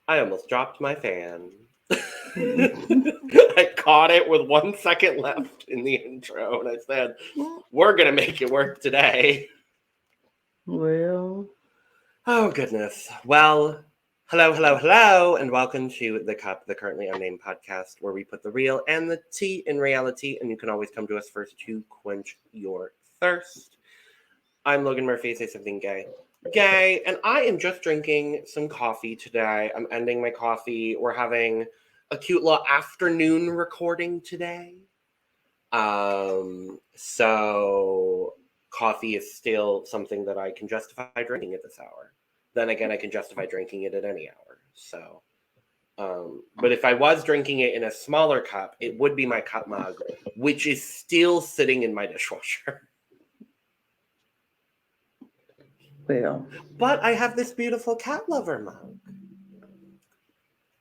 I almost dropped my fan. I caught it with 1 second left in the intro, and I said, we're going to make it work today. Well, Oh, goodness. Well, hello, and welcome to The Cup, the Currently Unnamed Podcast, where we put the real and the tea in reality, and you can always come to us first to quench your thirst. I'm Logan Murphy, say something gay. Gay, and I am just drinking some coffee today. I'm ending my coffee. We're having a cute little afternoon recording today. So coffee is still something that I can justify drinking at this hour. Then again, I can justify drinking it at any hour. So, but if I was drinking it in a smaller cup, it would be my cup mug, which is still sitting in my dishwasher. well. But I have this beautiful cat lover mug.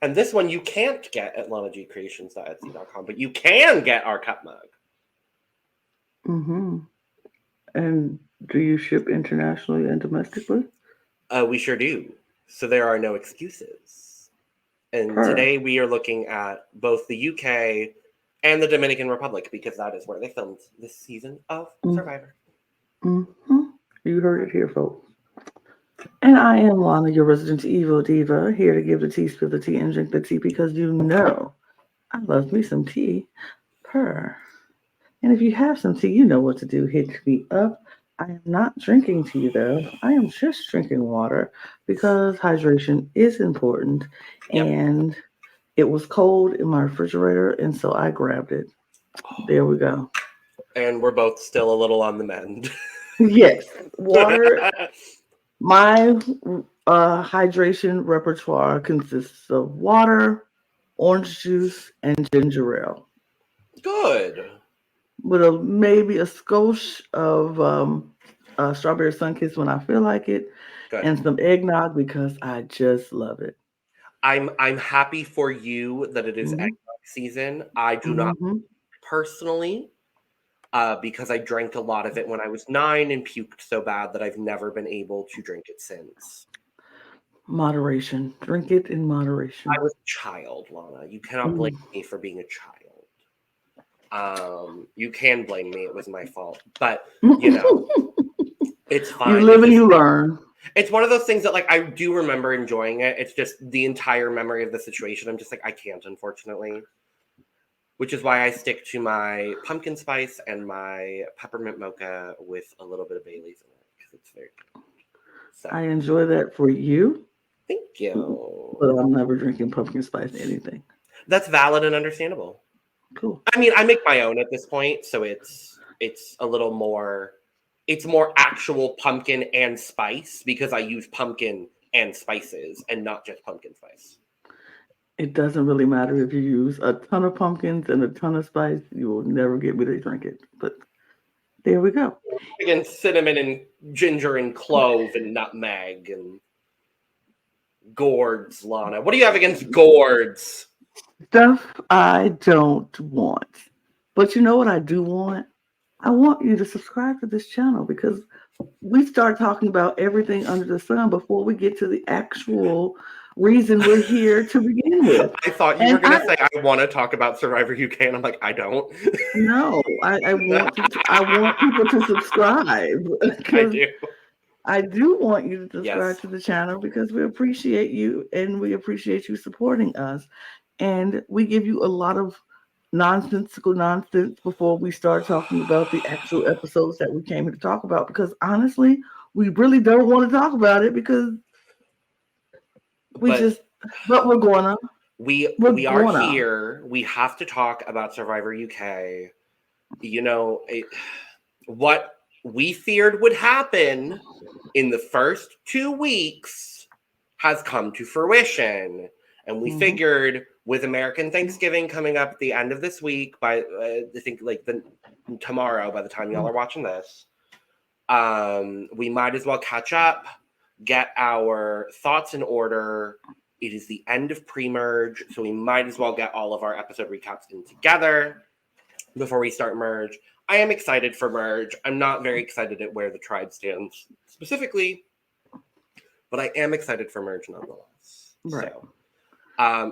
And this one you can't get at lanagcreations.etsy.com, but you can get our cup mug. Mm-hmm. And do you ship internationally and domestically? We sure do. So there are no excuses. And today we are looking at both the UK and the Dominican Republic, because that is where they filmed this season of Survivor. Mm-hmm. You heard it here, folks. And I am Lana, your resident evil diva, here to give the tea, spill the tea, and drink the tea because you know I love me some tea. Purr. And if you have some tea, you know what to do. Hit me up. I am not drinking tea though. I am just drinking water because hydration is important. Yep. And it was cold in my refrigerator, and so I grabbed it. There we go. And we're both still a little on the mend. Yes, water. My hydration repertoire consists of water, orange juice, and ginger ale. Good. With maybe a skosh of strawberry sunkist when I feel like it, Good. and some eggnog because I just love it. I'm happy for you that it is eggnog season. I do not personally, because I drank a lot of it when I was 9 and puked so bad that I've never been able to drink it since. Moderation. Drink it in moderation. I was a child, Lana. You cannot blame me for being a child. You can blame me. It was my fault. But, it's fine. You live and you learn. It's one of those things that, like, I do remember enjoying it. It's just the entire memory of the situation. I'm just like, I can't, unfortunately. Which is why I stick to my pumpkin spice and my peppermint mocha with a little bit of Bailey's in it, because it's very good. So, I enjoy that for you. Thank you. But I'm never drinking pumpkin spice anything. That's valid and understandable. Cool. I mean, I make my own at this point, so it's a little more. It's more actual pumpkin and spice because I use pumpkin and spices and not just pumpkin spice. It doesn't really matter if you use a ton of pumpkins and a ton of spice. You will never get me to drink it. But there we go. Again, cinnamon and ginger and clove and nutmeg and gourds, Lana. What do you have against gourds? Stuff I don't want. But you know what I do want? I want you to subscribe to this channel because we start talking about everything under the sun before we get to the actual reason we're here to begin with. I thought you were going to say, I want to talk about Survivor UK, and I'm like, I don't. No, I want people to subscribe. I do. I do want you to subscribe to the channel because we appreciate you and we appreciate you supporting us. And we give you a lot of nonsensical nonsense before we start talking about the actual episodes that we came here to talk about. Because honestly, we really don't want to talk about it because but we're gonna. We are here. We have to talk about Survivor UK. What we feared would happen in the first 2 weeks has come to fruition. And we figured with American Thanksgiving coming up at the end of this week, by I think like tomorrow, by the time y'all are watching this, we might as well catch up, get our thoughts in order. It is the end of pre-merge, so we might as well get all of our episode recaps in together before we start merge. I am excited for merge. I'm not very excited at where the tribe stands specifically, but I am excited for merge nonetheless. Right. So,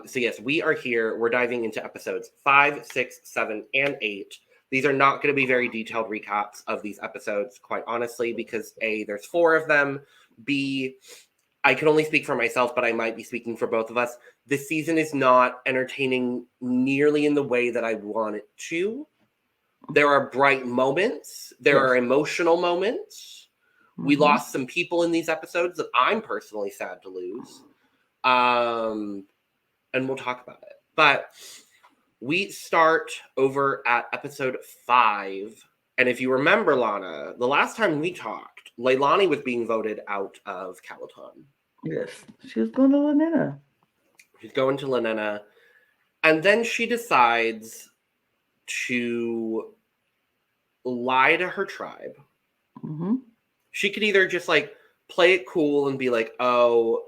So yes, we are here. We're diving into episodes 5, 6, 7, and 8. These are not going to be very detailed recaps of these episodes, quite honestly, because A, there's 4 of them. B, I can only speak for myself, but I might be speaking for both of us. This season is not entertaining nearly in the way that I want it to. There are bright moments. There are emotional moments. We lost some people in these episodes that I'm personally sad to lose. And we'll talk about it. But we start over at episode 5. And if you remember, Lana, the last time we talked, Leilani was being voted out of Calaton. Yes, she was going to Lanena. She's going to Lanena. And then she decides to lie to her tribe. She could either just like play it cool and be like, oh,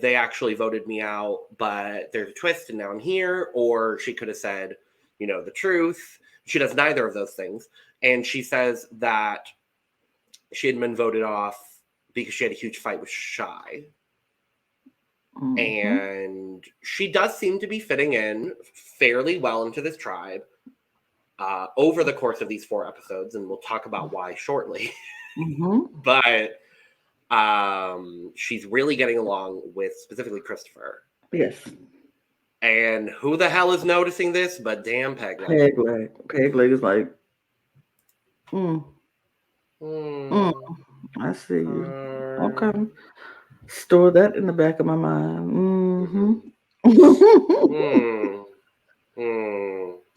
they actually voted me out, but there's a twist and now I'm here. Or she could have said, the truth. She does neither of those things. And she says that she had been voted off because she had a huge fight with Shy. And she does seem to be fitting in fairly well into this tribe over the course of these 4 episodes. And we'll talk about why shortly. But she's really getting along with specifically Christopher. Yes. And who the hell is noticing this but damn Pegleg? Pegleg is like, I see you. Okay. Store that in the back of my mind. So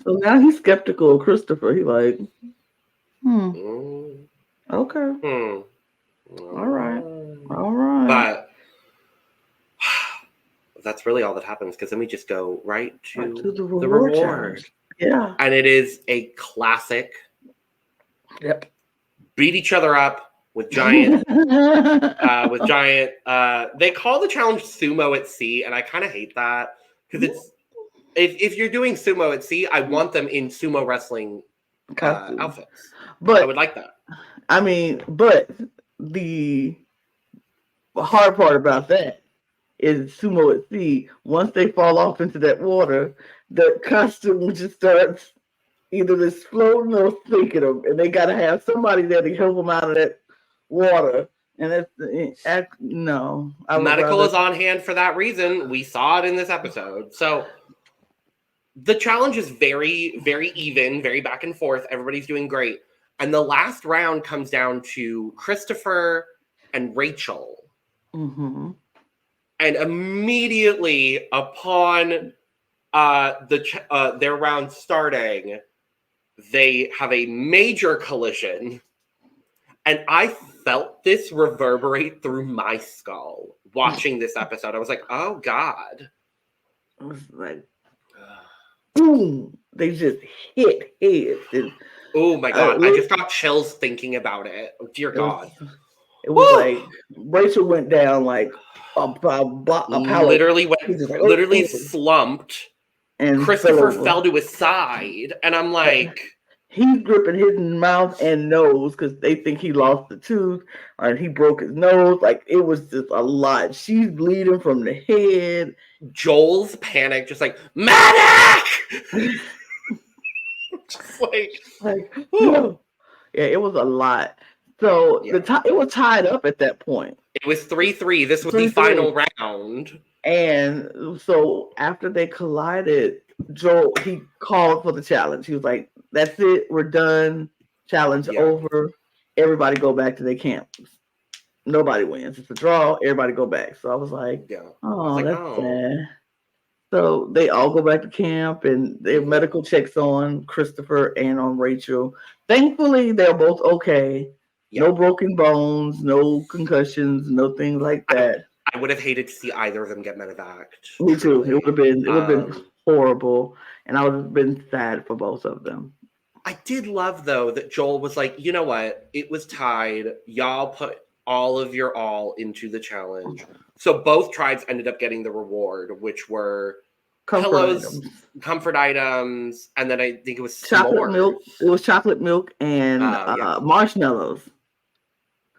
now he's skeptical of Christopher. He's like, okay. All right. But that's really all that happens, because then we just go right to the reward. Yeah. And it is a classic. Yep. Beat each other up with giant they call the challenge sumo at sea, and I kind of hate that, because it's if you're doing sumo at sea, I want them in sumo wrestling outfits. But I would like that. I mean, but the hard part about that is sumo at sea. Once they fall off into that water, the costume just starts either exploding or sinking them, and they got to have somebody there to help them out of that water. And no. Medical is on hand for that reason. We saw it in this episode. So the challenge is very, very even, very back and forth. Everybody's doing great. And the last round comes down to Christopher and Rachel. And immediately upon their round starting, they have a major collision. And I felt this reverberate through my skull watching this episode. I was like, oh, God. It was like, boom. They just hit heads. Oh, my God. I just got chills thinking about it. Oh, dear God. It was like Rachel went down like literally slumped. And Christopher fell to his side. And I'm like... He's gripping his mouth and nose because they think he lost the tooth or he broke his nose. Like, it was just a lot. She's bleeding from the head. Joel's panic, just like, medic! Just like yeah, it was a lot. So it was tied up at that point. It was 3-3. This was the final round. And so after they collided, Joel, he called for the challenge. He was like, that's it. We're done. Challenge over. Everybody go back to their camps. Nobody wins. It's a draw. Everybody go back. So I was like, that's sad. So they all go back to camp, and their medical checks on Christopher and on Rachel. Thankfully, they're both okay. No broken bones, no concussions, no things like that. I would have hated to see either of them get medevaced. Me too. It would have been horrible, and I would have been sad for both of them. I did love, though, that Joel was like, you know what? It was tied. Y'all put all of your all into the challenge. So both tribes ended up getting the reward, which were comfort items, and then I think it was chocolate milk. It was chocolate milk and marshmallows.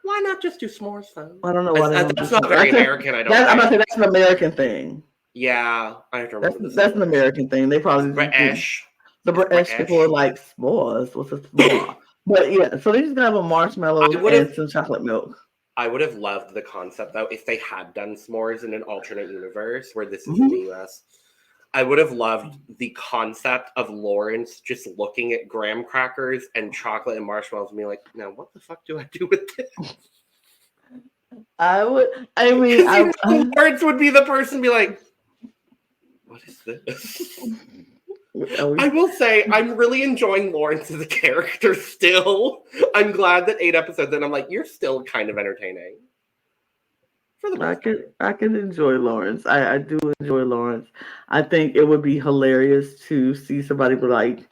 Why not just do s'mores, though? I don't know. That's not very American. I'm about to say that's an American thing. Yeah, I have to remember That's an American thing. They probably British. the British for like s'mores. What's a s'more? But yeah, so they just gonna have a marshmallows and some chocolate milk. I would have loved the concept though if they had done s'mores in an alternate universe where this is in the US. I would have loved the concept of Lawrence just looking at graham crackers and chocolate and marshmallows and being like, now what the fuck do I do with this? Lawrence would be the person be like, what is this? I will say I'm really enjoying Lawrence as a character still. I'm glad that 8 episodes in, I'm like, you're still kind of entertaining. I can enjoy Lawrence. I do enjoy Lawrence. I think it would be hilarious to see somebody like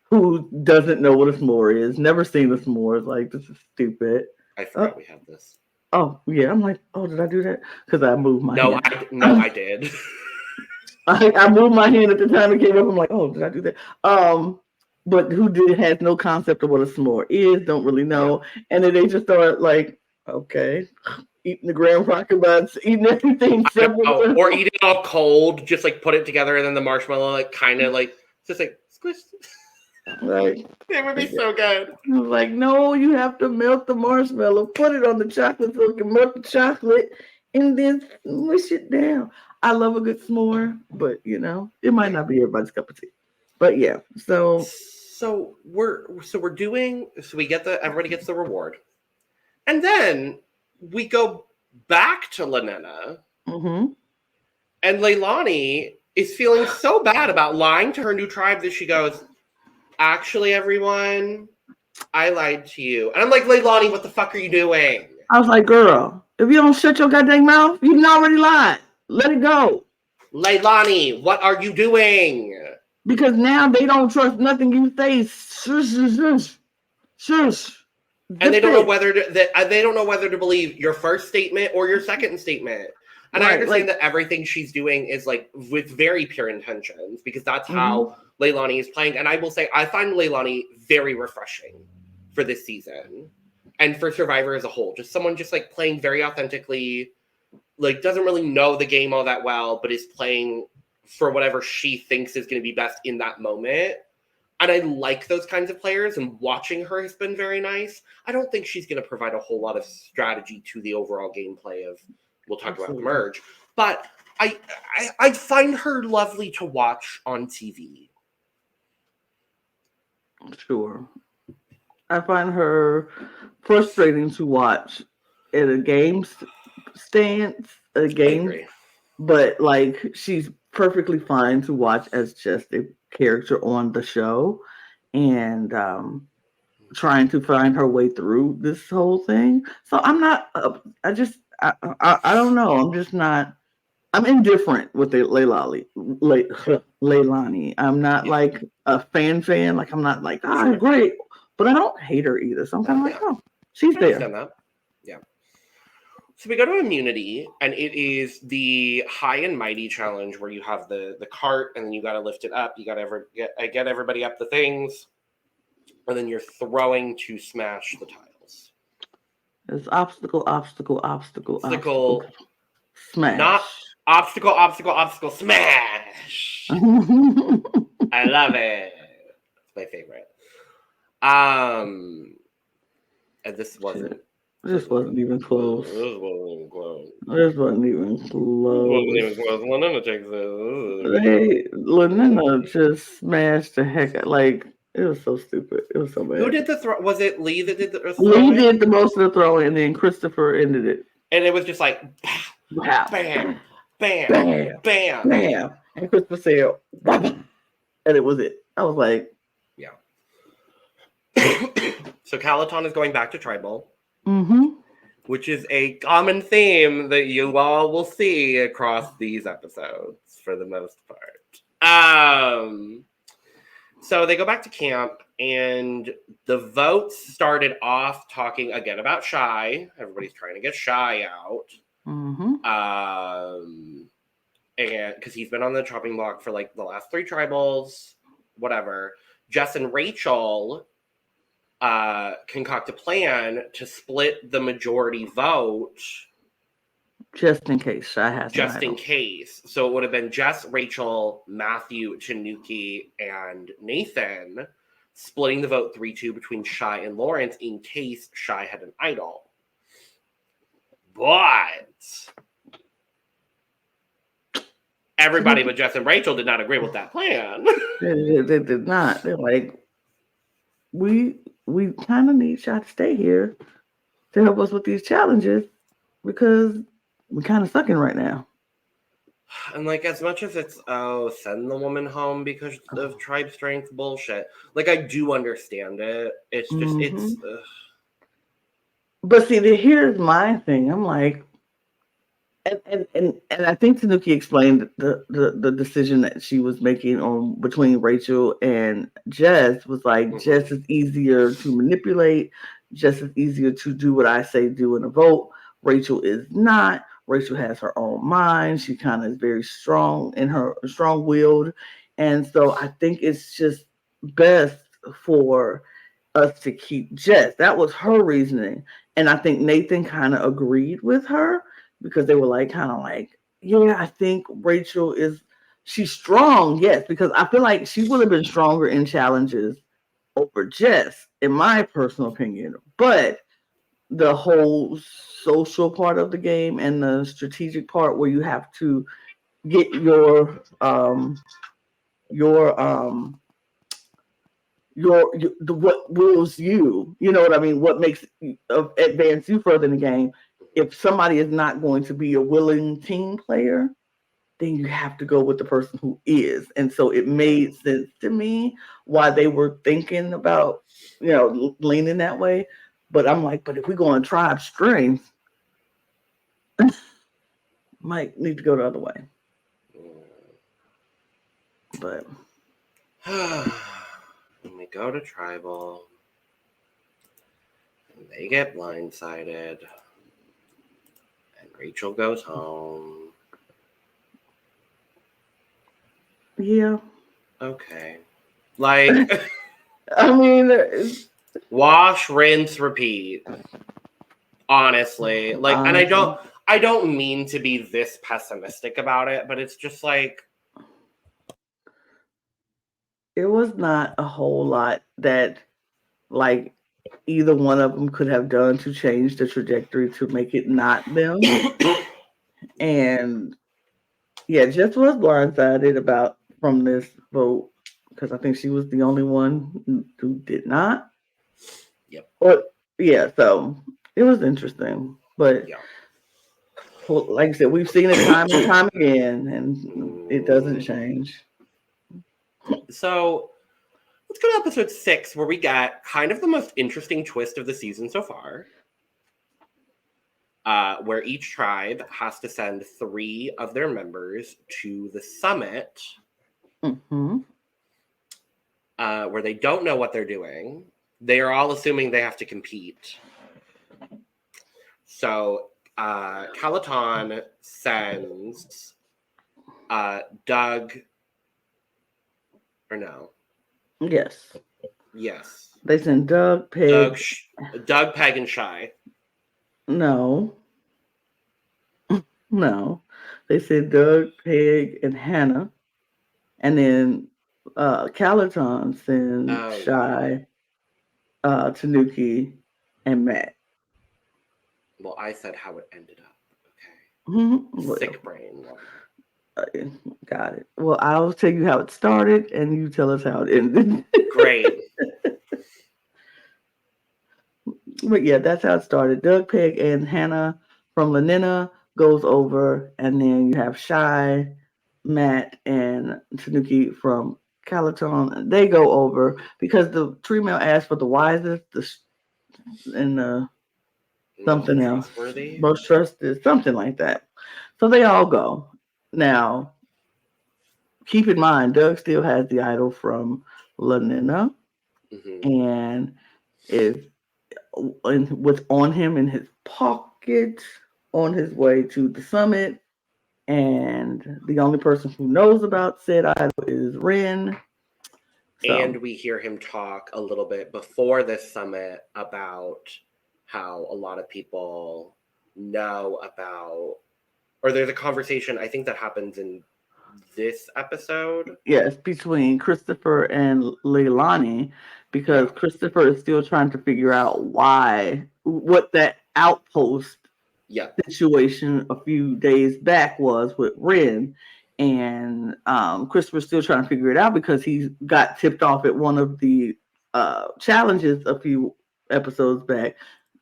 who doesn't know what a s'more is, never seen a s'more. Like, this is stupid. I forgot we had this. Oh yeah, I'm like, oh, did I do that? Because I moved my hand. I did. I moved my hand at the time it came up. I'm like, oh, did I do that? But has no concept of what a s'more is, don't really know, and then they just start like, okay, eating the graham cracker buds, eating everything separate, or eat it all cold, just like put it together, and then the marshmallow like kind of like just like squish. Right. It would be so good. I was like, no, you have to melt the marshmallow, put it on the chocolate so it can melt the chocolate, and then smush it down. I love a good s'more, but it might not be everybody's cup of tea. But yeah, so everybody gets the reward. And then we go back to Lana. Mm-hmm. And Leilani is feeling so bad about lying to her new tribe that she goes, actually, everyone, I lied to you. And I'm like, Leilani, what the fuck are you doing? I was like, girl, if you don't shut your goddamn mouth, you done already lied. Let it go. Leilani, what are you doing? Because now they don't trust nothing you say. Shush. And they don't know whether to believe your first statement or your second statement. And I understand that everything she's doing is like with very pure intentions because that's how Leilani is playing. And I will say, I find Leilani very refreshing for this season and for Survivor as a whole. Just someone just like playing very authentically, like doesn't really know the game all that well, but is playing for whatever she thinks is going to be best in that moment. And I like those kinds of players, and watching her has been very nice. I don't think she's going to provide a whole lot of strategy to the overall gameplay of, we'll talk about the merge. But I find her lovely to watch on TV. Sure. I find her frustrating to watch at a game stance, but like she's perfectly fine to watch as just a character on the show and trying to find her way through this whole thing. So I'm not, I don't know. I'm just not, I'm indifferent with the Leilani. I'm not like a fan. Like I'm not like, great, but I don't hate her either. So I'm kind of like, oh, she's there. That. Yeah. So we go to immunity, and it is the high and mighty challenge where you have the cart, and then you got to lift it up. You got to get everybody up the things, and then you're throwing to smash the tiles. It's obstacle, smash. Not obstacle, smash. I love it. It's my favorite. And this wasn't. This wasn't even close. This wasn't even close. Lanana takes it. Lanana just smashed the heck out. Like, it was so stupid. It was so bad. Who did the throw? Was it Lee that did the throwing? Lee did the most of the throwing, and then Christopher ended it. And it was just like, bam, bam, bam, bam, bam, bam. And Christopher said, bam. And it was it. I was like, yeah. So Calaton is going back to tribal. Mm-hmm. Which is a common theme that you all will see across these episodes for the most part. So they go back to camp, and the votes started off talking again about Shy. Everybody's trying to get Shy out. Mm-hmm. And because he's been on the chopping block for like the last 3 tribals, whatever. Jess and Rachel concoct a plan to split the majority vote Just in case Shy has an just in idol. case. So it would have been Jess, Rachel, Matthew, Tanuki, and Nathan splitting the vote 3-2 between Shy and Lawrence in case Shy had an idol. But everybody but Jess and Rachel did not agree with that plan. They did not. They're like, we kind of need Shy to stay here to help us with these challenges because we're kind of sucking right now. And like, as much as it's send the woman home because of tribe strength bullshit, like I do understand it. It's just it's. But see, here's my thing. I'm like, and I think Tanuki explained the decision that she was making on between Rachel and Jess was like Jess is easier to manipulate, Jess is easier to do what I say do in a vote. Rachel is not. Rachel has her own mind. She kind of is very strong in her strong willed. And so I think it's just best for us to keep Jess. That was her reasoning. And I think Nathan kind of agreed with her because they were like, kind of like, yeah, I think Rachel she's strong, yes, because I feel like she would have been stronger in challenges over Jess, in my personal opinion. But the whole social part of the game and the strategic part where you have to get your what wills you, you know what I mean, what makes advance you further in the game. If somebody is not going to be a willing team player, then you have to go with the person who is. And so it made sense to me why they were thinking about, leaning that way. But I'm like, but if we go on tribe strength, might need to go the other way. But when we go to tribal, and they get blindsided, and Rachel goes home. Yeah. Okay. Like, I mean, wash, rinse, repeat. Honestly, like, and I don't mean to be this pessimistic about it, but it's just like it was not a whole lot that, like, either one of them could have done to change the trajectory to make it not them. And yeah, Jess was blindsided from this vote because I think she was the only one who did not. Yep. Or yeah, so it was interesting, but yeah. Like I said, we've seen it time and time again, and it doesn't change. So let's go to episode 6, where we got kind of the most interesting twist of the season so far. Where each tribe has to send 3 of their members to the summit, where they don't know what they're doing. They are all assuming they have to compete. So Calaton sends Doug, or no? Yes. Yes. They send Doug, Peg. Doug, Peg, and Shy. No. No. They said Doug, Peg, and Hannah. And then Calaton sends Shy, Tanuki, and Matt. Well, I said how it ended up. Okay. Sick brain. Got it. Well, I'll tell you how it started, and you tell us how it ended. Great. But yeah, that's how it started. Doug, Peg, and Hannah from Lanina goes over, and then you have Shy, Matt, and Tanuki from Calaton. They go over because the tree mail asked for the wisest, and something else, most trusted, something like that. So they all go. Now, keep in mind, Doug still has the idol from Lanina, and what's on him in his pocket on his way to the summit. And the only person who knows about said idol is Ren. So. And we hear him talk a little bit before this summit about how a lot of people know about or there's a conversation, I think that happens in this episode. Yes, between Christopher and Leilani, because Yeah. Christopher is still trying to figure out what that outpost Yeah. situation a few days back was with Ren. And Christopher's still trying to figure it out because he got tipped off at one of the challenges a few episodes back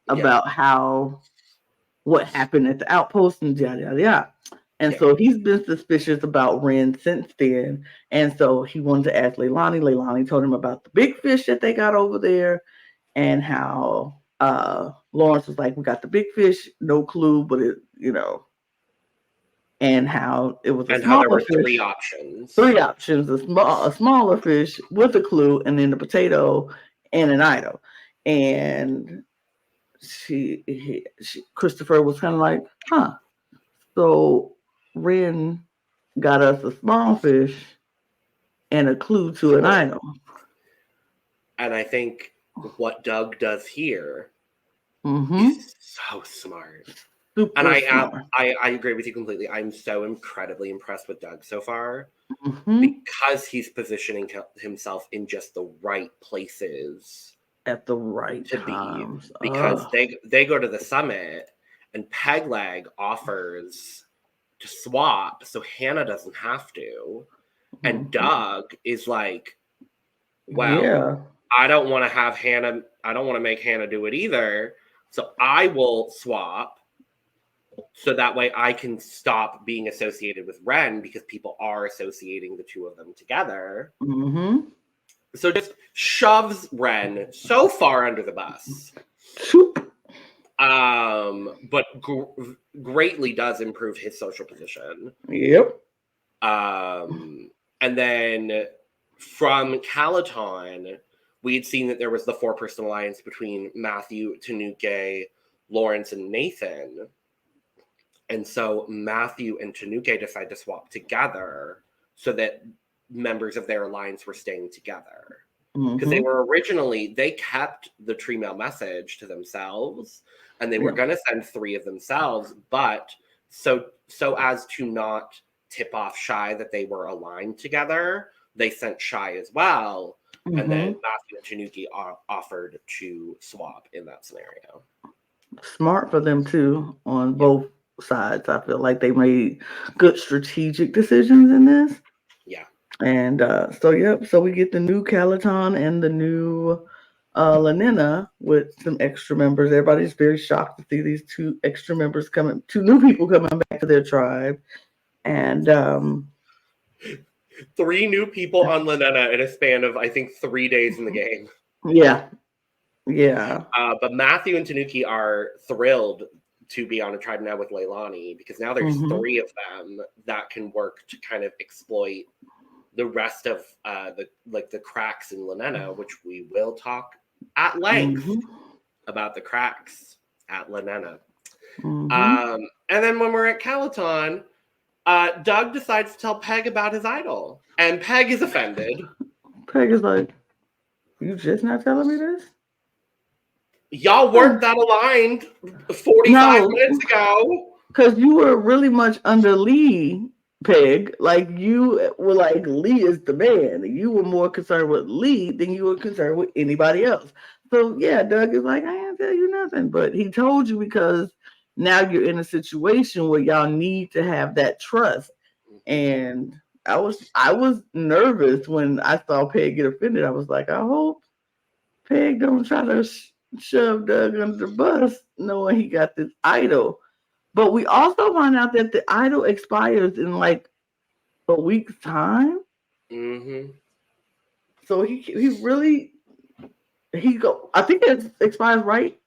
Yeah. about what happened at the outpost and yada yada yada. And Yeah. so he's been suspicious about Ren since then. And so he wanted to ask Leilani. Leilani told him about the big fish that they got over there and how Lawrence was like, we got the big fish, no clue, but and how it was a And how there smaller were three fish. options. Three options: a smaller fish with a clue, and then the potato and an idol. And Christopher was kind of like, huh. So Ren got us a small fish and a clue to an idol. And I think what Doug does here Mm-hmm. is so smart. Super And smart. I agree with you completely. I'm so incredibly impressed with Doug so far Mm-hmm. because he's positioning himself in just the right places At the right to be. times. Because they go to the summit and Pegleg offers to swap so Hannah doesn't have to. And Mhm. Doug is like, well, Yeah. I don't want to make Hannah do it either. So I will swap so that way I can stop being associated with Ren because people are associating the two of them together. Mm-hmm. So just shoves Ren so far under the bus. But greatly does improve his social position. Yep. And then from Calaton, we had seen that there was the four-person alliance between Matthew, Tanuke, Lawrence, and Nathan. And so Matthew and Tanuke decide to swap together so that members of their alliance were staying together. Because they kept the tree mail message to themselves, and they were going to send three of themselves, but so as to not tip off Shy that they were aligned together, they sent Shy as well. And then Matthew and Tanuki offered to swap in that scenario. Smart for them too on both sides. I feel like they made good strategic decisions in this. Yeah. And so we get the new Calaton and the new Lanina with some extra members. Everybody's very shocked to see these two new people coming back to their tribe. And three new people on Lanena in a span of, I think, 3 days in the game. Yeah. Yeah. But Matthew and Tanuki are thrilled to be on a tribe now with Leilani because now there's three of them that can work to kind of exploit the rest of the cracks in Lanena, which we will talk at length about the cracks at Lanena. And then when we're at Calaton, Doug decides to tell Peg about his idol, and Peg is offended. Peg is like, "You just not telling me this? Y'all weren't that aligned 45 minutes ago. Because you were really much under Lee, Peg. Like, you were like, Lee is the man. You were more concerned with Lee than you were concerned with anybody else. So, yeah, Doug is like, I ain't tell you nothing. But he told you because now you're in a situation where y'all need to have that trust. And I was nervous when I saw Peg get offended. I was like, I hope Peg don't try to shove Doug under the bus knowing he got this idol. But we also find out that the idol expires in like a week's time. So I think it expires right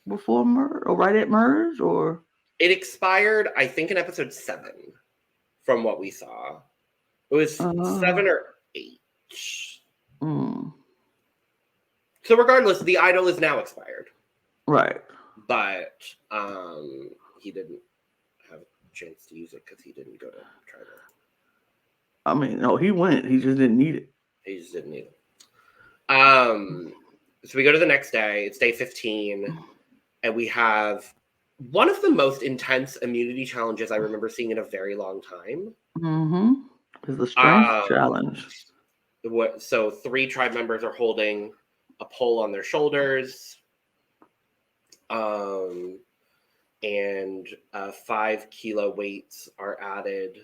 before merge or right at merge, or it expired, I think, in episode 7 from what we saw. It was 7 or 8. So regardless, the idol is now expired. Right. But he didn't have a chance to use it because he didn't go to try to. I mean, no, he went. He just didn't need it. He just didn't need it. So we go to the next day. It's day 15. And we have one of the most intense immunity challenges I remember seeing in a very long time. It's a strength challenge. So 3 tribe members are holding a pole on their shoulders, and 5-kilo weights are added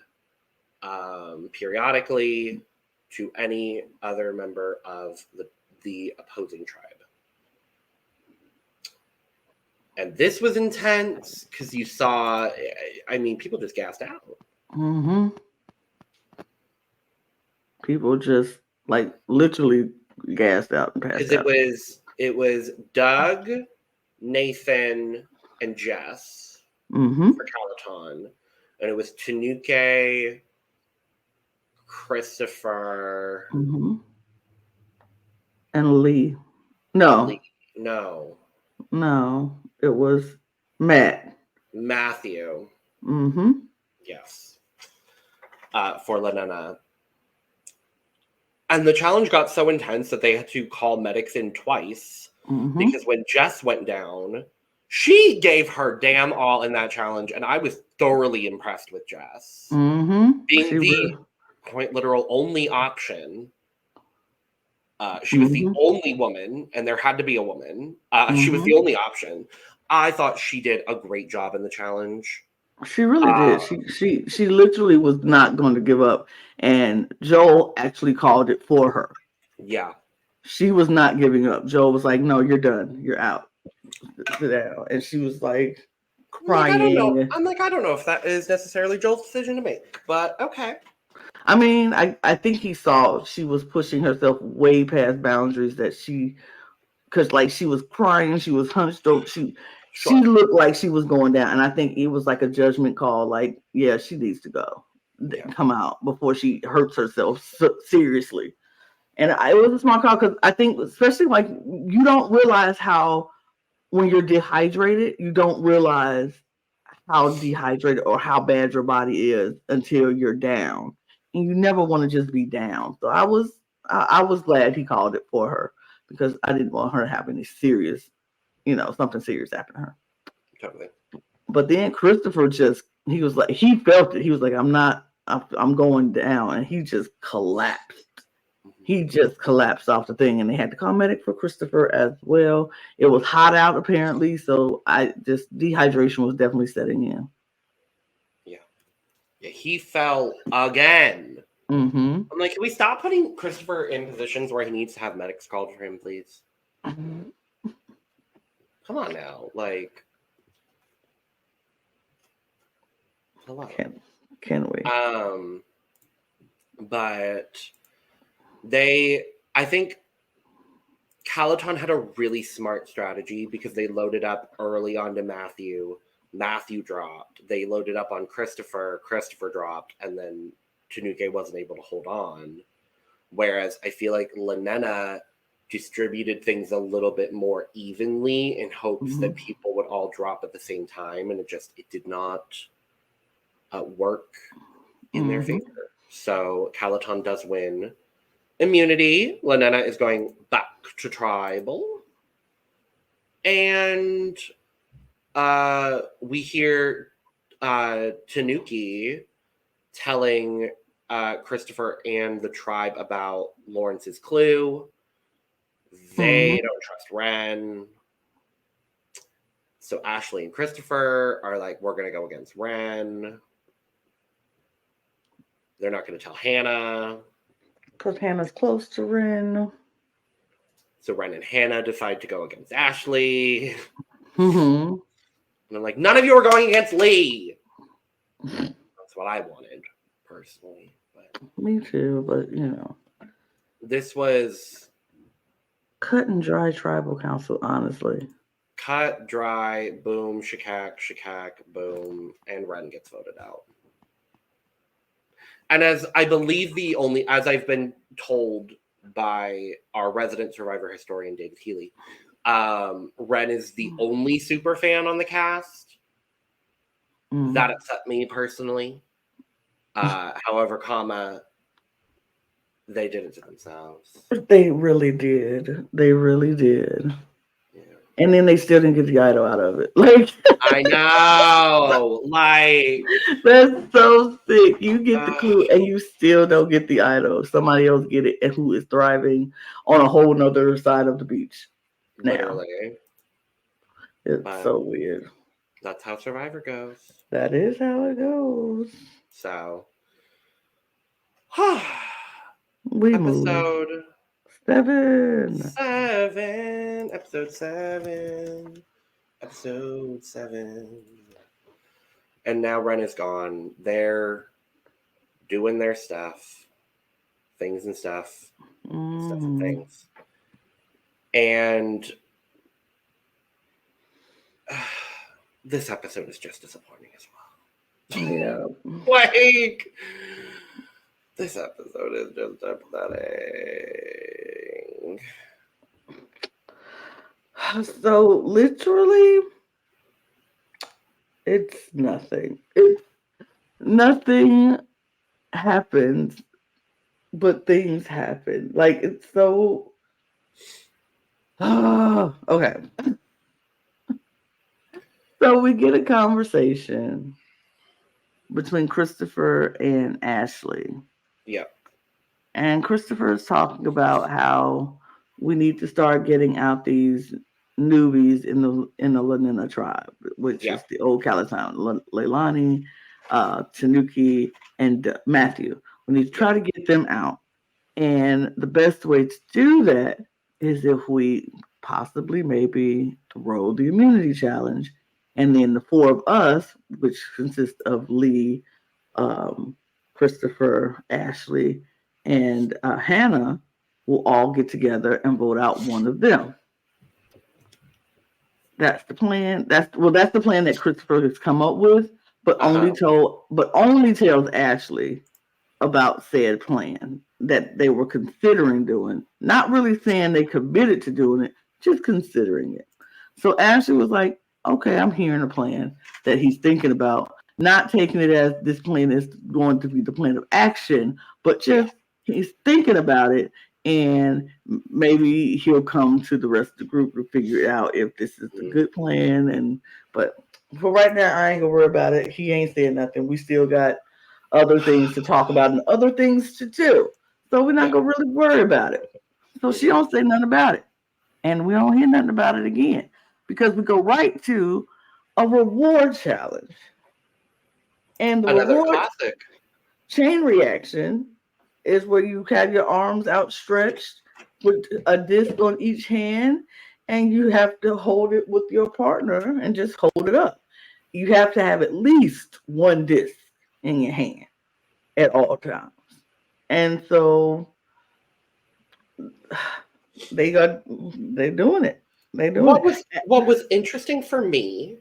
periodically to any other member of the opposing tribe. And this was intense because you saw, I mean, people just gassed out. People just like literally gassed out and passed out. It was Doug, Nathan, and Jess for Calaton, and it was Tanuke, Christopher, and Lee. No, it was Matt, Matthew. Yes, for Lana. And the challenge got so intense that they had to call medics in twice because when Jess went down, she gave her damn all in that challenge, and I was thoroughly impressed with Jess. Being the point literal only option. She was the only woman, and there had to be a woman. She was the only option. I thought she did a great job in the challenge. She really did. She literally was not going to give up, and Joel actually called it for her. Yeah, she was not giving up. Joel was like, "No, you're done. You're out. Sit down." And she was like crying. I don't know. I don't know if that is necessarily Joel's decision to make, but okay. I mean, I think he saw she was pushing herself way past boundaries that because like she was crying, she was hunched over, she looked like she was going down, and I think it was like a judgment call, like, yeah, she needs to go, come out before she hurts herself seriously. And it was a smart call because I think, especially like you don't realize how when you're dehydrated, you don't realize how dehydrated or how bad your body is until you're down, and you never want to just be down. So I was glad he called it for her because I didn't want her to have any serious, something serious happen to her. Totally. But then Christopher he was like, he felt it. He was like, I'm going down, and he just collapsed. He just collapsed off the thing, and they had to call medic for Christopher as well. It was hot out apparently, so dehydration was definitely setting in. Yeah, he fell again. I'm like, can we stop putting Christopher in positions where he needs to have medics called for him, please? Come on now, like, hello. Can we? But I think Calaton had a really smart strategy because they loaded up early onto Matthew. Matthew dropped. They loaded up on Christopher. Christopher dropped, and then Tanuke wasn't able to hold on. Whereas I feel like Lana distributed things a little bit more evenly in hopes that people would all drop at the same time, and it did not work in their favor. So Calaton does win immunity. Lana is going back to tribal. And we hear Tanuki telling Christopher and the tribe about Lawrence's clue. They don't trust Ren. So Ashley and Christopher are like, we're going to go against Ren. They're not going to tell Hannah. Because Hannah's close to Ren. So Ren and Hannah decide to go against Ashley. And I'm like, none of you are going against Lee. That's what I wanted, personally. But me too, but this was cut and dry tribal council, honestly. Cut, dry, boom, shakak, boom, and Ren gets voted out. And as I believe as I've been told by our resident survivor historian, David Healy, Ren is the only super fan on the cast. That upset me personally. However, they did it to themselves. They really did. They really did. Yeah. And then they still didn't get the idol out of it. Like I know. Like, that's so sick. You get the uh, clue and you still don't get the idol. Somebody else get it and who is thriving on a whole nother side of the beach now. literally. It's But so weird. that's how Survivor goes. That is how it goes. So, We move. episode 7. 7. Episode 7. Episode 7. And now Ren is gone. They're doing their stuff. Things and stuff. Stuff and things. And this episode is just disappointing as well. Yeah. Like, this episode is just pathetic. So literally, it's nothing. Nothing happens, but things happen. Like it's so. Okay. So we get a conversation between Christopher and Ashley. Yeah. And Christopher is talking about how we need to start getting out these newbies in the Lanina tribe, which is the old Caliton, Leilani, Tanuki, and Matthew. We need to try to get them out. And the best way to do that is if we possibly maybe throw the immunity challenge. And then the four of us, which consists of Lee, Christopher, Ashley, and Hannah, will all get together and vote out one of them. That's the plan. That's the plan that Christopher has come up with, but only tells Ashley about said plan that they were considering doing. Not really saying they committed to doing it, just considering it. So Ashley was like, okay, I'm hearing a plan that he's thinking about, not taking it as this plan is going to be the plan of action, but just he's thinking about it, and maybe he'll come to the rest of the group to figure out if this is a good plan. But for right now, I ain't gonna worry about it. He ain't saying nothing. We still got other things to talk about and other things to do. So we're not gonna really worry about it. So she don't say nothing about it. And we don't hear nothing about it again. Because we go right to a reward challenge. And the Another reward classic. chain reaction is where you have your arms outstretched with a disc on each hand, and you have to hold it with your partner and just hold it up. You have to have at least one disc in your hand at all times. And so they're doing it. What was interesting for me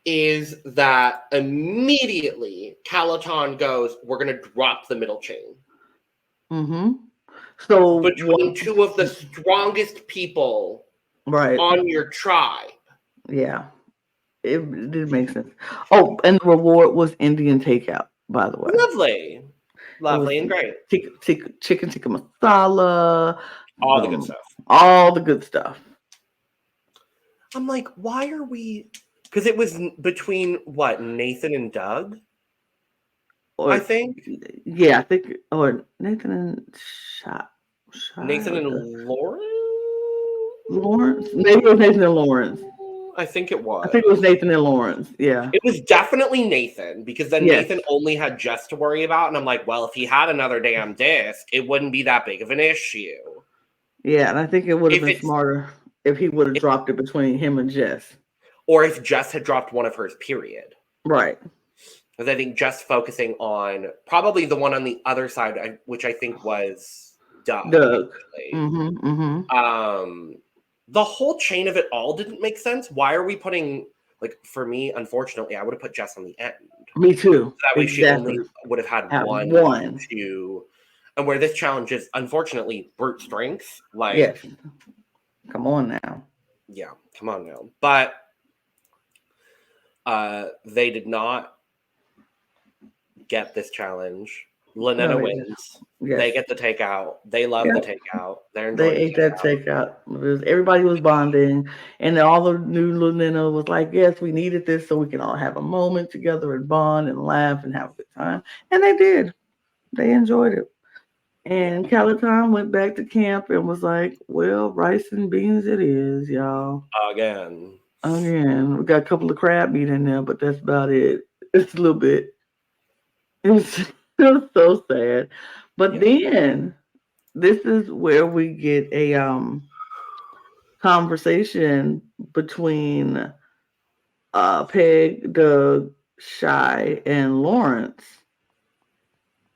is that immediately Calaton goes, we're going to drop the middle chain. Mm-hmm. So between two of the strongest people on your tribe. Yeah. It did make sense. Oh, and the reward was Indian takeout, by the way. Lovely and great. Chicken tikka masala. All the good stuff. All the good stuff. I'm like, why are we... Because it was between, what, Nathan and Doug? I think? Yeah, I think... Or Nathan and Nathan and Lawrence? Lawrence? Maybe it was Nathan and Lawrence. I think it was. I think it was Nathan and Lawrence, yeah. It was definitely Nathan, because then Nathan only had Jess to worry about, and I'm like, well, if he had another damn disc, it wouldn't be that big of an issue. Yeah, and I think it would have been smarter if he would have dropped it between him and Jess. Or if Jess had dropped one of hers, period. Right. Because I think Jess focusing on probably the one on the other side, which I think was Doug. The whole chain of it all didn't make sense. Why are we putting, like, for me, unfortunately, I would have put Jess on the end. Me too. So that way she only would have had one, two. And where this challenge is, unfortunately, brute strength. Like, yes. Come on now. Yeah, come on now. But they did not get this challenge. Lanena No, wins. yes. They get the takeout. They love the takeout. They're They enjoying ate that takeout. Everybody was bonding, and all the new Lunina was like, "Yes, we needed this so we can all have a moment together and bond and laugh and have a good time." And they did. They enjoyed it. And Calaton went back to camp and was like, "Well, rice and beans it is, y'all. again. Again, we got a couple of crab meat in there, but that's about it. It's a little bit. It's so sad. But then this is where we get a conversation between Peg, Doug, Shy, and Lawrence.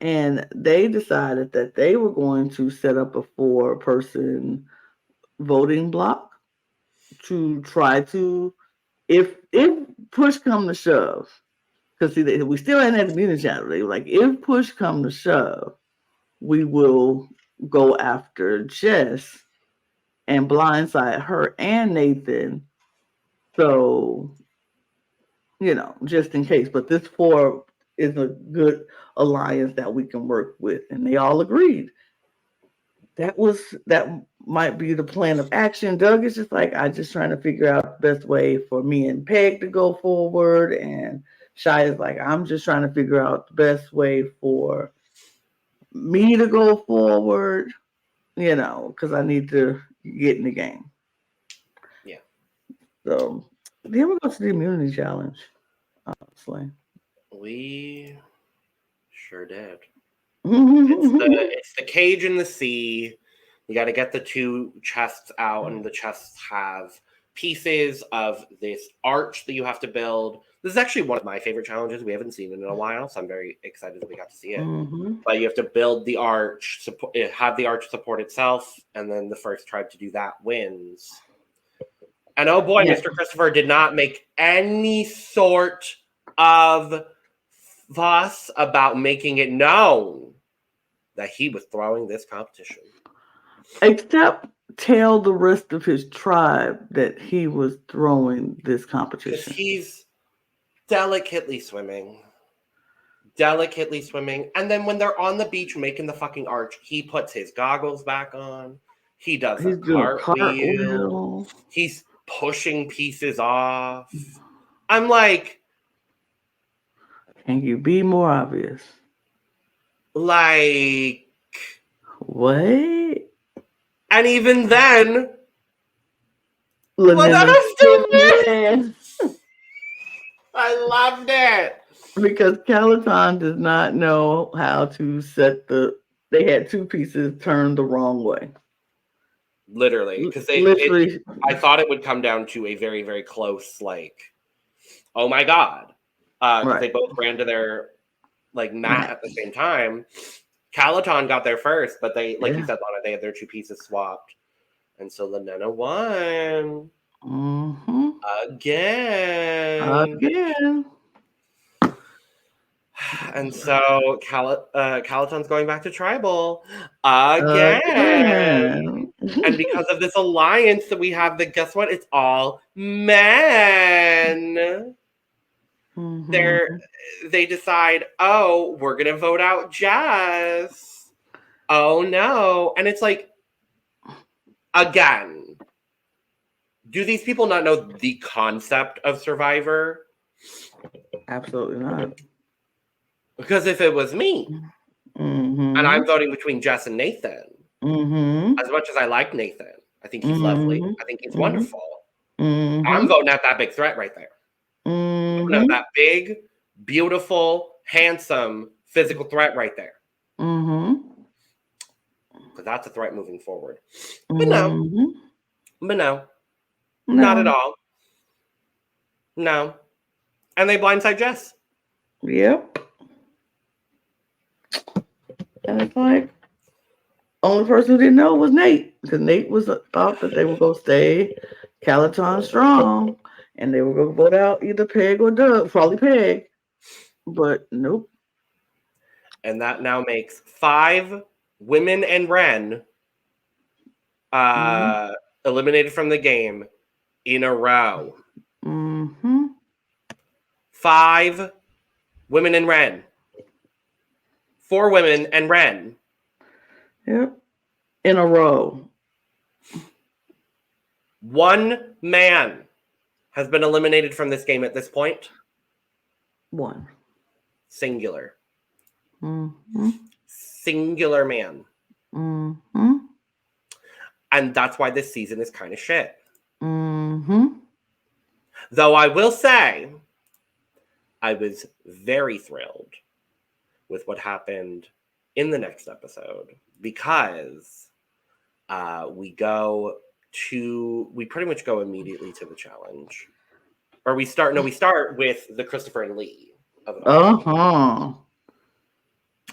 And they decided that they were going to set up a 4-person voting block to try to, if push come to shove, because see, we still ain't at the community channel. They were like, if push come to shove, we will go after Jess and blindside her and Nathan. So, just in case. But this 4 is a good alliance that we can work with. And they all agreed. That might be the plan of action. Doug is just like, I just trying to figure out the best way for me and Peg to go forward. And Shy is like, I'm just trying to figure out the best way for me to go forward, because I need to get in the game. Yeah. So then we go to the immunity challenge, honestly. We sure did. It's the cage in the sea. You got to get the 2 chests out, and the chests have pieces of this arch that you have to build. This is actually one of my favorite challenges. We haven't seen it in a while, so I'm very excited that we got to see it. But you have to build the arch, have the arch support itself, and then the first tribe to do that wins. And oh boy, Mr. Christopher did not make any sort of fuss about making it known that he was throwing this competition. Except tell the rest of his tribe that he was throwing this competition. Because he's delicately swimming. And then when they're on the beach making the fucking arch, he puts his goggles back on. He does a cartwheel. He's pushing pieces off. I'm like, can you be more obvious? Like, what? And even then, Lanena still wins. I loved it. Because Calaton does not know how to set they had 2 pieces turned the wrong way. Literally. Because I thought it would come down to a very, very close, oh my God. Because they both ran to their, mat at the same time. Calaton got there first, but they, you said, Lana, they had their 2 pieces swapped. And so Lanena won. Again. And so Calaton's going back to tribal again. And because of this alliance that we have, guess what? It's all men. They decide, oh, we're going to vote out Jess. Oh, no. And it's like, again, do these people not know the concept of Survivor? Absolutely not. Because if it was me, and I'm voting between Jess and Nathan, as much as I like Nathan, I think he's lovely. I think he's wonderful. I'm voting out that big threat right there. I'm voting out that big, beautiful, handsome, physical threat right there. Because that's a threat moving forward. But no. Not at all. No. And they blindside Jess. Yep. And it's like, only person who didn't know was Nate. Because Nate thought that they were going to stay Calaton strong. And they were going to vote out either Peg or Doug. Probably Peg. But nope. And that now makes 5 women and Ren eliminated from the game in a row. 5 women and Ren. 4 women and Ren. Yep. In a row. 1 man has been eliminated from this game at this point. 1. Singular. Mm-hmm. Singular man. Mm-hmm. And that's why this season is kind of shit. Mm-hmm. Though I will say, I was very thrilled with what happened in the next episode because we pretty much go immediately to the challenge. Or we start with the Christopher and Lee of it all. Uh-huh.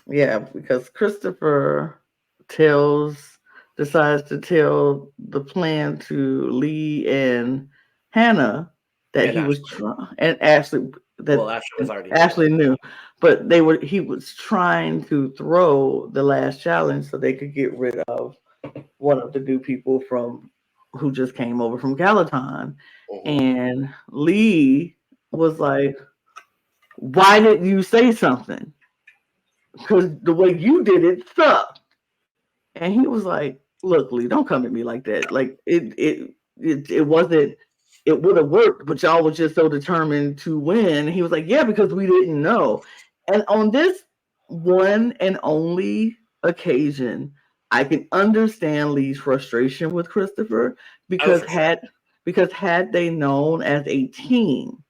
Yeah, because Christopher decides to tell the plan to Lee and Hannah that And he was Ashley. trying, and Ashley, that Ashley was already Ashley knew, but he was trying to throw the last challenge so they could get rid of one of the new people who just came over from Gallatin. Mm-hmm. And Lee was like, why didn't you say something? Because the way you did it sucked. And he was like, look, Lee, don't come at me like that. Like it wasn't, it would have worked, but y'all were just so determined to win. He was like, yeah, because we didn't know. And on this one and only occasion, I can understand Lee's frustration with Christopher because had they known as a team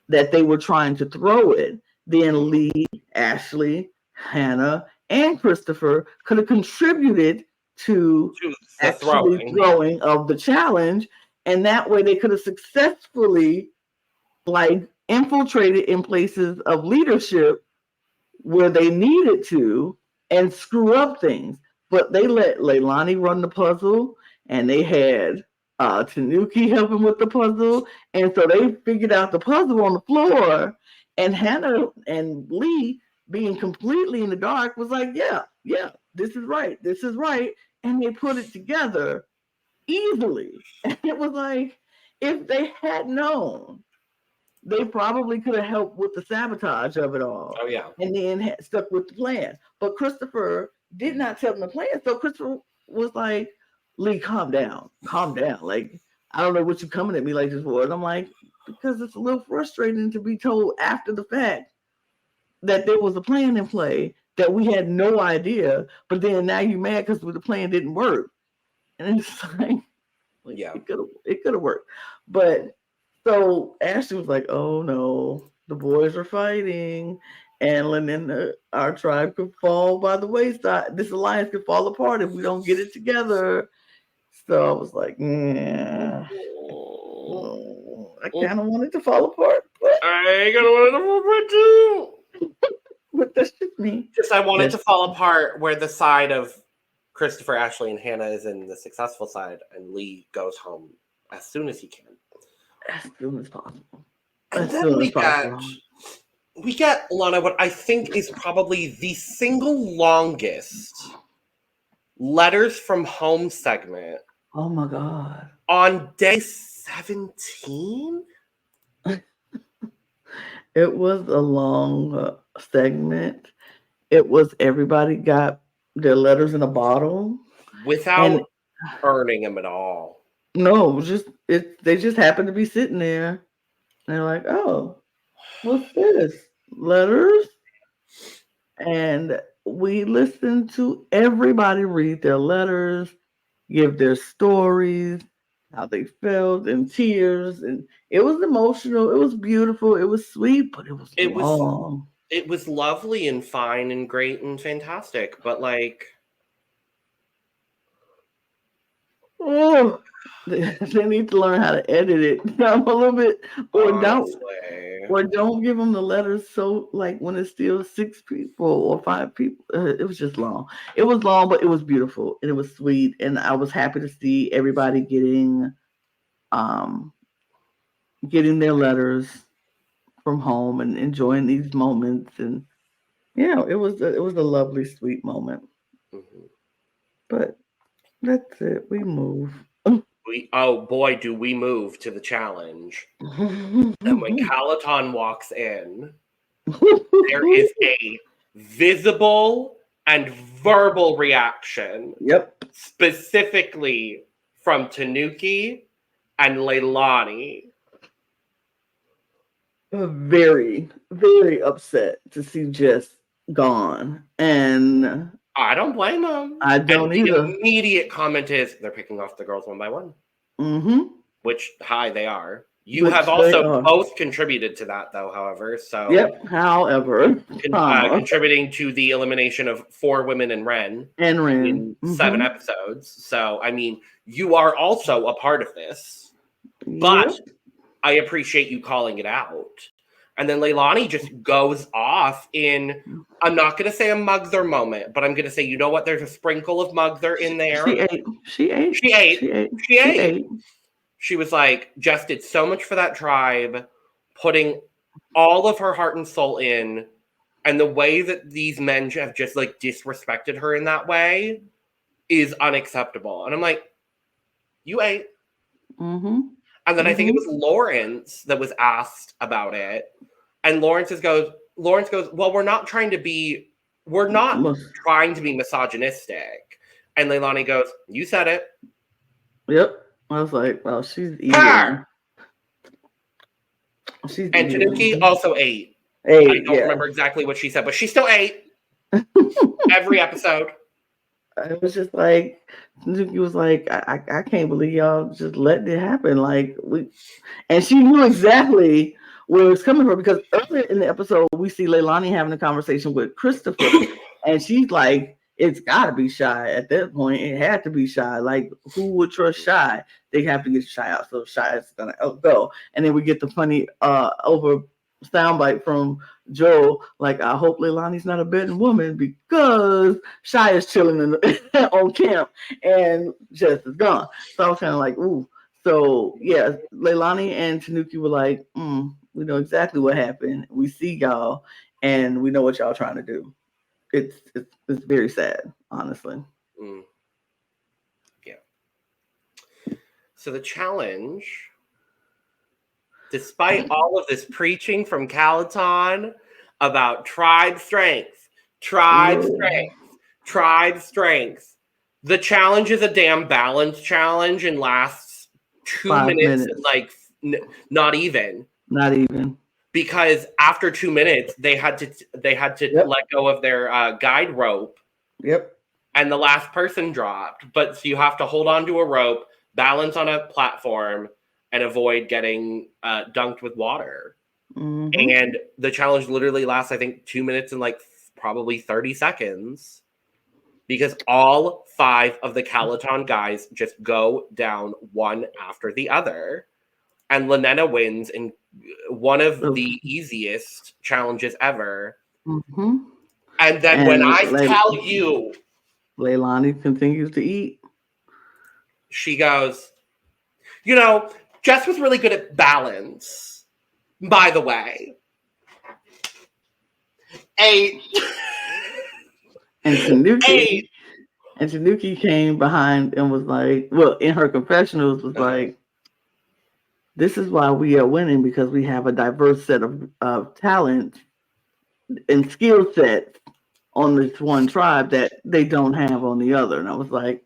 that they were trying to throw it, then Lee, Ashley, Hannah, and Christopher could have contributed to actually throwing of the challenge, and that way they could have successfully infiltrated in places of leadership where they needed to and screw up things. But they let Leilani run the puzzle, and they had Tanuki helping with the puzzle, and so they figured out the puzzle on the floor, and Hannah and Lee, being completely in the dark, was like, yeah, this is right, and they put it together easily. And it was like, if they had known, they probably could have helped with the sabotage of it all. Oh, yeah. And then stuck with the plan. But Christopher did not tell them the plan. So Christopher was like, Lee, calm down. Like, I don't know what you're coming at me like this for. And I'm like, because it's a little frustrating to be told after the fact that there was a plan in play that we had no idea. But then now you're mad because the plan didn't work. And it's like yeah, it could have worked. But so Ashley was like, oh no, the boys are fighting. And then our tribe could fall by the wayside. This alliance could fall apart if we don't get it together. So I was like, I kind of wanted to fall apart. But I ain't gonna want it to fall apart too. But that's just me. I want it to fall apart where the side of Christopher, Ashley, and Hannah is in the successful side, and Lee goes home as soon as he can. As soon as possible. And then we get, Lana, what I think is probably the single longest letters from home segment. Oh my God. On day 17? It was a long segment. It was everybody got their letters in a bottle. Without earning them at all. No, they just happened to be sitting there. And they're like, oh, what's this? Letters? And we listened to everybody read their letters, give their stories, how they felt, and tears. And it was emotional. It was beautiful. It was sweet, but it was long. It was lovely and fine and great and fantastic. But oh, they need to learn how to edit it a little bit, or don't give them the letters. So when it's still 6 people or 5 people, it was just long. It was long, but it was beautiful and it was sweet, and I was happy to see everybody getting their letters from home and enjoying these moments. And yeah, it was a lovely, sweet moment. Mm-hmm. But that's it. We move. Oh boy, do we move to the challenge. And when Gallatin walks in, there is a visible and verbal reaction. Yep. Specifically from Tanuki and Leilani. Very, very upset to see Jess gone. And I don't blame them. I don't and either. The immediate comment is they're picking off the girls one by one. Mm-hmm. Which, they are. You have also both contributed to that, though, however. So, yep, however. Contributing to the elimination of 4 women in Ren. In 7 episodes. So, I mean, you are also a part of this. But I appreciate you calling it out. And then Leilani just goes off in, I'm not going to say a Mugther moment, but I'm going to say, you know what? There's a sprinkle of Mugther in there. She ate. She was like, Jess did so much for that tribe, putting all of her heart and soul in. And the way that these men have just like disrespected her in that way is unacceptable. And I'm like, you ate. Mm-hmm. And then I think it was Lawrence that was asked about it. And Lawrence goes, well, we're not trying to be misogynistic. And Leilani goes, you said it. Yep. I was like, well, she's eating. And Tanuki also ate. I don't remember exactly what she said, but she still ate. Every episode. It was just like, Tanuki was like, I can't believe y'all just letting it happen. And she knew exactly where it was coming from, because earlier in the episode, we see Leilani having a conversation with Christopher, and she's like, it's got to be Shy at that point. It had to be Shy. Like, who would trust Shy? They have to get Shy out, so Shy is going to go. And then we get the funny over soundbite from Joe, like, I hope Leilani's not a betting woman, because Shy is chilling on camp and Jess is gone. So I was kind of like, ooh. So yeah, Leilani and Tanuki were like, we know exactly what happened. We see y'all, and we know what y'all trying to do. It's very sad, honestly. Yeah. So the challenge, despite all of this preaching from Calaton about tribe strength, the challenge is a damn balance challenge and lasts 2 minutes. Like, not even. Because after 2 minutes, they had to let go of their guide rope. Yep. And the last person dropped. But so you have to hold on to a rope, balance on a platform, and avoid getting dunked with water. And the challenge literally lasts, I think, 2 minutes and like probably 30 seconds. Because all 5 of the Calaton guys just go down one after the other. And Lanena wins in one of the easiest challenges ever. And then when I tell you, Leilani continues to eat. She goes, Jess was really good at balance, by the way. Ate. And Tanuki came behind and was like, well, in her confessionals was like, this is why we are winning, because we have a diverse set of talent and skill sets on this one tribe that they don't have on the other. And I was like,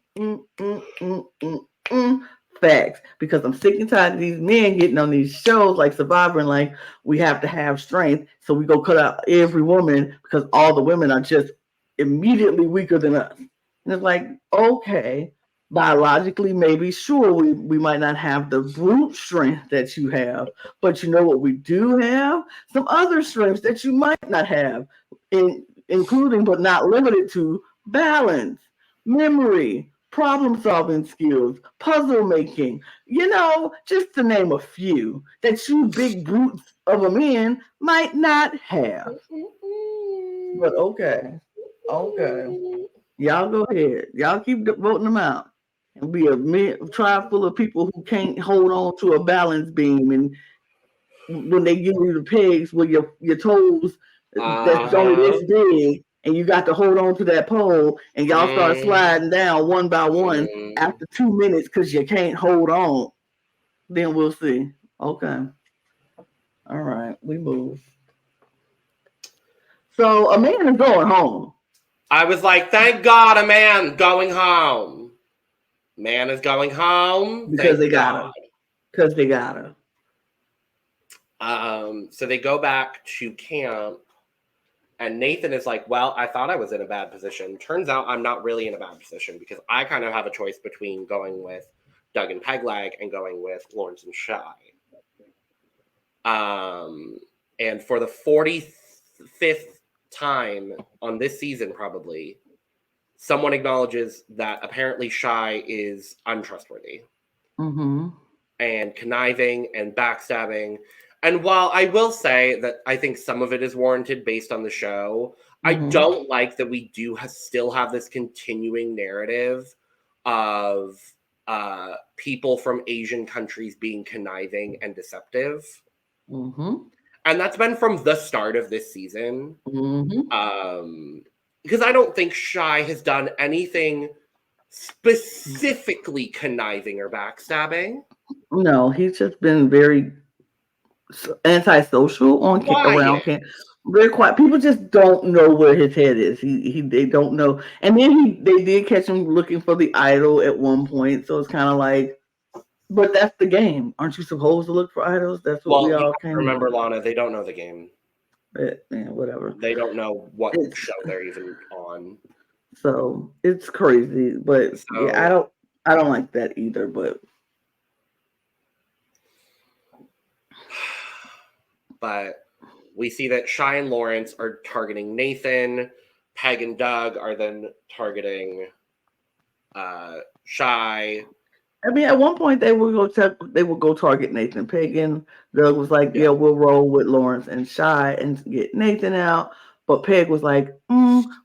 facts. Because I'm sick and tired of these men getting on these shows like Survivor and like, we have to have strength, so we go cut out every woman because all the women are just immediately weaker than us. And it's like, okay, biologically, maybe, sure, we might not have the brute strength that you have, but you know what we do have? Some other strengths that you might not have, including but not limited to balance, memory, problem-solving skills, puzzle making, just to name a few that you big brutes of a man might not have. But okay. Y'all go ahead. Y'all keep voting them out. And be a tribe full of people who can't hold on to a balance beam, and when they give you the pegs with your toes that's only this big, and you got to hold on to that pole, and y'all start sliding down one by one after 2 minutes because you can't hold on, then we'll see. Okay. All right, we move. So a man is going home. I was like, thank God a man going home. Man is going home. Because they God. gotta. Because they gotta. So they go back to camp, and Nathan is like, well, I thought I was in a bad position. Turns out I'm not really in a bad position because I kind of have a choice between going with Doug and Pegleg and going with Lawrence and Shy. And for the 45th time on this season, probably, someone acknowledges that apparently Shy is untrustworthy. Mm-hmm. And conniving and backstabbing. And while I will say that I think some of it is warranted based on the show, I don't like that we do still have this continuing narrative of people from Asian countries being conniving and deceptive. Mm-hmm. And that's been from the start of this season. Mm-hmm. Because I don't think Shy has done anything specifically conniving or backstabbing. No, he's just been very antisocial around camp. Very quiet. People just don't know where his head is. They don't know. And then they did catch him looking for the idol at one point. So it's kind of like, but that's the game. Aren't you supposed to look for idols? That's what we all came. Remember, Lana, they don't know the game. Whatever. They don't know what show they're even on. So it's crazy, but yeah, I don't like that either. But we see that Shy and Lawrence are targeting Nathan. Peg and Doug are then targeting Shy. I mean, at one point they would go target Nathan. Peg and Doug was like, "Yeah, we'll roll with Lawrence and Shy and get Nathan out." But Peg was like,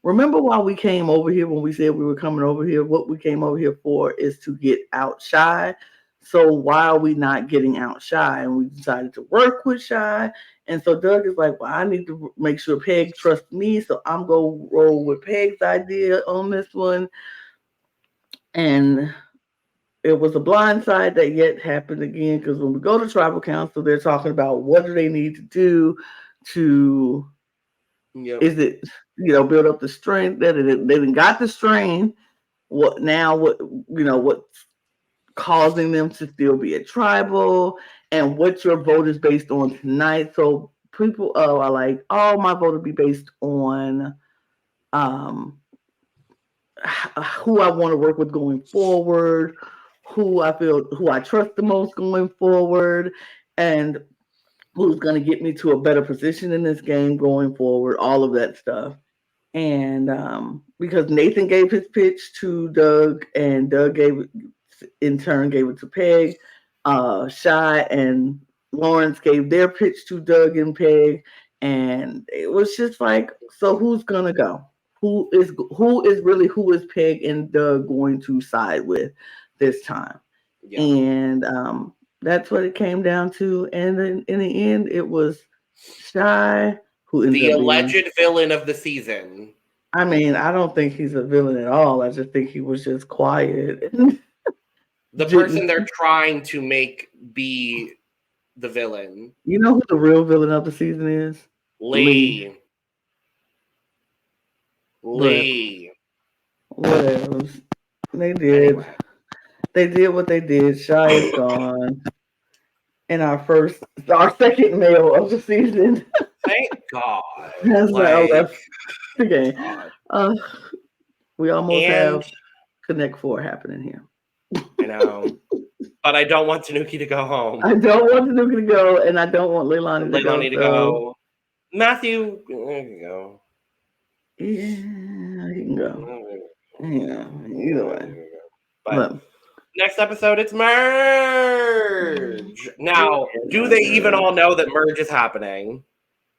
"Remember why we came over here when we said we were coming over here? What we came over here for is to get out Shy. So why are we not getting out Shy?" And we decided to work with Shy. And so Doug is like, "Well, I need to make sure Peg trusts me, so I'm gonna roll with Peg's idea on this one." And it was a blind side that yet happened again, because when we go to tribal council, they're talking about what do they need to do to, is it, build up the strength that they didn't got the strain. What's causing them to still be a tribal, and what your vote is based on tonight. So people are like, oh, my vote will be based on who I want to work with going forward, who I trust the most going forward, and who's going to get me to a better position in this game going forward, all of that stuff. And because Nathan gave his pitch to Doug, and Doug in turn gave it to Peg, Shy and Lawrence gave their pitch to Doug and Peg, and it was just like, so who's gonna go? Who is Peg and Doug going to side with this time? Yeah. And that's what it came down to. And then in the end, it was Shy who ended the alleged villain of the season. I mean, I don't think he's a villain at all. I just think he was just quiet. The person they're trying to make be the villain. You know who the real villain of the season is? Lee. Whatever. They did. Anyway. They did what they did. Shy is gone. And our second male of the season. Thank God. That's the game. We almost have Connect 4 happening here. I know. But I don't want Tanuki to go home. I don't want Tanuki to go, and I don't want Leilani to go. Matthew, there you go. Yeah, he can go. Yeah, either way. But next episode, it's Merge. Now, do they even all know that Merge is happening?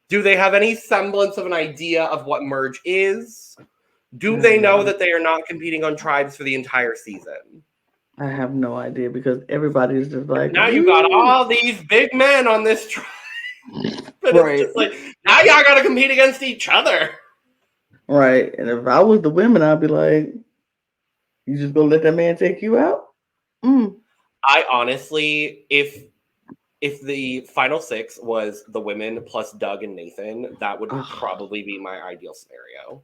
Do they have any semblance of an idea of what Merge is? Do they know that they are not competing on tribes for the entire season? I have no idea, because everybody is just like, now you got all these big men on this tribe. But it's just like, now y'all got to compete against each other. Right. And if I was the women, I'd be like, you just gonna let that man take you out? I honestly, if if the final 6 was the women plus Doug and Nathan, that would probably be my ideal scenario.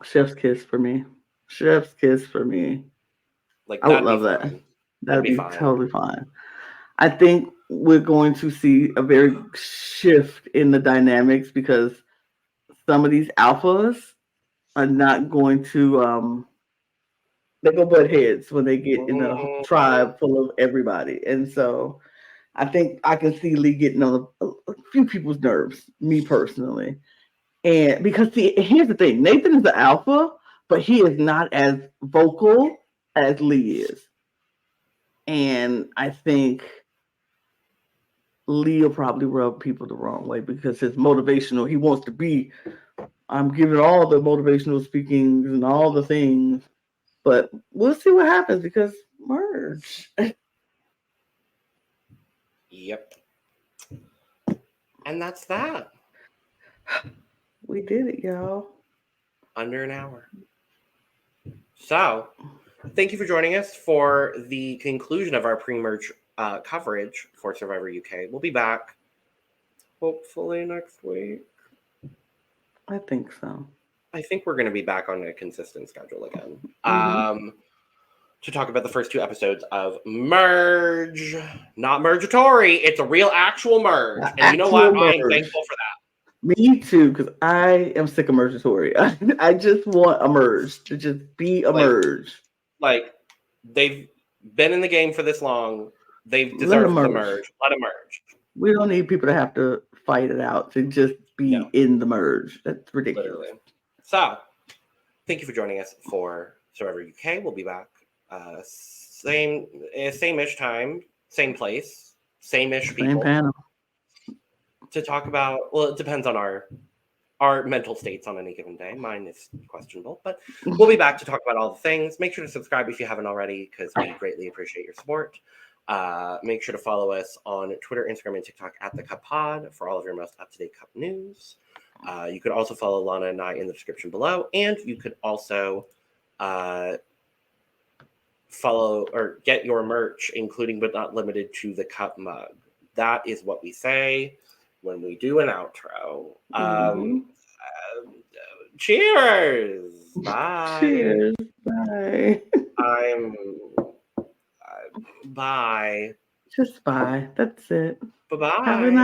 Chef's kiss for me. Chef's kiss for me. Like, I would that'd be love that. fine. That'd be fine. totally fine. I think we're going to see a very shift in the dynamics because some of these alphas are not going to they go butt heads when they get in a tribe full of everybody. And so I think I can see Lee getting on a few people's nerves, me personally. And because see, here's the thing, Nathan is the alpha, but he is not as vocal as Lee is. And I think Lee will probably rub people the wrong way because his motivational, he wants to be, I'm giving all the motivational speakings and all the things. But we'll see what happens because merge. Yep. And that's that. We did it, y'all. Under an hour. So, thank you for joining us for the conclusion of our pre-merge coverage for Survivor UK. We'll be back hopefully next week. I think so. I think we're going to be back on a consistent schedule again. To talk about the first 2 episodes of Merge. Not Mergatory. It's a real actual merge. And you know what? I am thankful for that. Me too, because I am sick of Mergatory. I just want a merge to just be a merge. Like, they've been in the game for this long. They've deserved the merge. Let them merge. We don't need people to have to fight it out to just be in the merge. That's ridiculous. Literally. So, thank you for joining us for Survivor UK. We'll be back same-ish time, same place, same-ish people. Same panel. To talk about, well, it depends on our mental states on any given day. Mine is questionable, but we'll be back to talk about all the things. Make sure to subscribe if you haven't already, because we greatly appreciate your support. Make sure to follow us on Twitter, Instagram, and TikTok at The Cup Pod for all of your most up-to-date Cup news. You could also follow Lana and I in the description below, and you could also follow or get your merch, including but not limited to the Cup mug. That is what we say when we do an outro. Cheers. Bye. Cheers. Bye. Bye. Just bye. That's it. Bye-bye. Have a nice